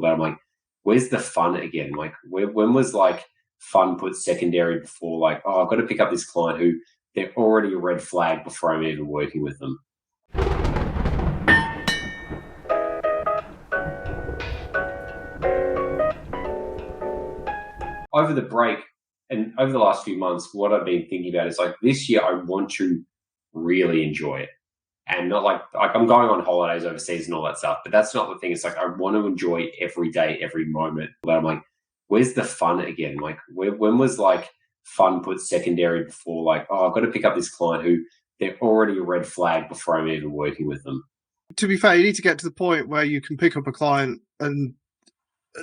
But I'm like, where's the fun again? Like, when was like fun put secondary before like, oh, I've got to pick up this client who they're already a red flag before I'm even working with them. Over the break and over the last few months, what I've been thinking about is like this year, I want to really enjoy it. And not like I'm going on holidays overseas and all that stuff, but that's not the thing. It's like I want to enjoy every day, every moment. But I'm like, where's the fun again? Like, when was like fun put secondary before like, oh, I've got to pick up this client who they're already a red flag before I'm even working with them. To be fair, you need to get to the point where you can pick up a client and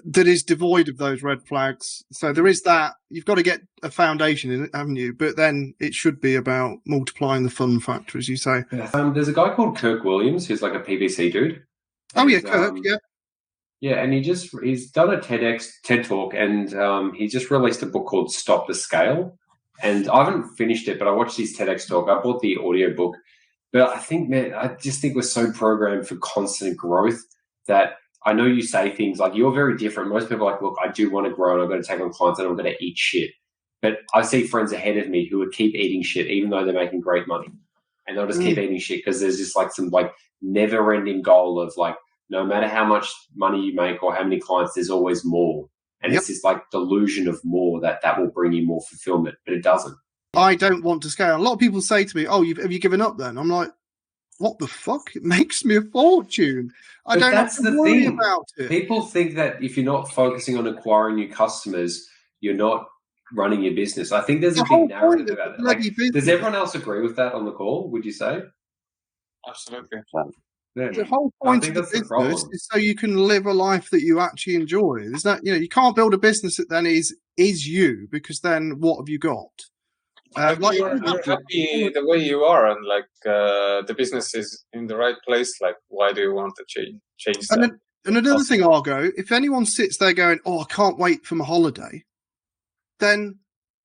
that is devoid of those red flags. So there is that. You've got to get a foundation in it, haven't you? But then it should be about multiplying the fun factor, as you say. There's a guy called Kirk Williams who's like a PPC dude. Oh, yeah, Kirk, yeah. Yeah, and he's done a TED Talk, and he just released a book called Stop the Scale. And I haven't finished it, but I watched his TEDx talk. I bought the audio book. But I think, man, I just think we're so programmed for constant growth that I know you say things like you're very different. Most people are like, look, I do want to grow and I've got to take on clients and I'm going to eat shit. But I see friends ahead of me who would keep eating shit even though they're making great money. And they'll just keep eating shit because there's just like some like never ending goal of like, no matter how much money you make or how many clients, there's always more. And it's this like delusion of more that will bring you more fulfillment, but it doesn't. I don't want to scale. A lot of people say to me, oh, have you given up then? I'm like, what the fuck? It makes me a fortune. I don't have to worry about it. People think that if you're not focusing on acquiring new customers, you're not running your business. I think there's a big narrative about it. Like, does everyone else agree with that on the call, would you say? Absolutely. Yeah. The whole point of the business is so you can live a life that you actually enjoy. There's that, you can't build a business that then is you, because then what have you got? Like you're happy the way you are, and like the business is in the right place. Like, why do you want to change that? And another thing, Argo, if anyone sits there going, "Oh, I can't wait for my holiday," then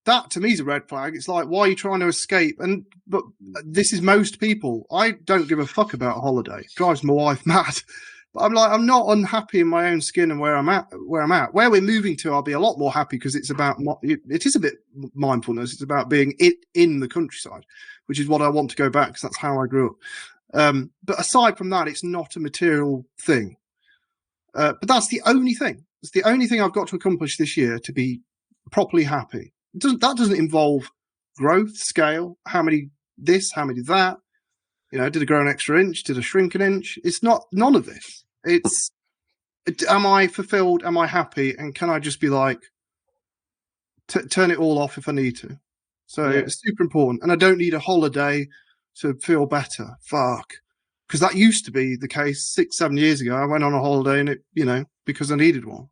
that to me is a red flag. It's like, why are you trying to escape? But this is most people. I don't give a fuck about a holiday. It drives my wife mad. But I'm like, I'm not unhappy in my own skin and where I'm at. Where we're moving to, I'll be a lot more happy because it's about, it is a bit mindfulness. It's about being in the countryside, which is what I want to go back because that's how I grew up. But aside from that, it's not a material thing. But that's the only thing. It's the only thing I've got to accomplish this year to be properly happy. That doesn't involve growth, scale, how many this, how many that. Did I grow an extra inch? Did I shrink an inch? It's not none of this. It's, am I fulfilled? Am I happy? And can I just be like, turn it all off if I need to? So it's super important. And I don't need a holiday to feel better. Fuck. Because that used to be the case 6-7 years ago. I went on a holiday and it, because I needed one.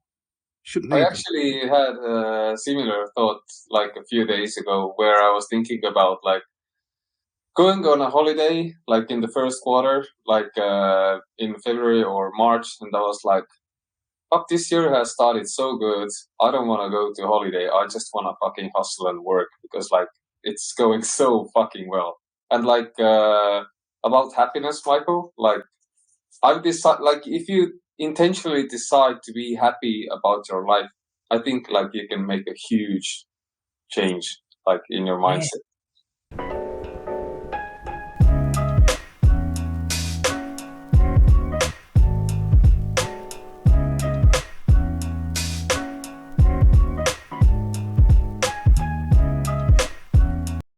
Shouldn't need I actually had a similar thought like a few days ago where I was thinking about like, going on a holiday, like in the first quarter, like in February or March, and I was like, fuck, this year has started so good. I don't want to go to holiday. I just want to fucking hustle and work because like it's going so fucking well. And like about happiness, Michael, like I've decided, like if you intentionally decide to be happy about your life, I think like you can make a huge change like in your mindset.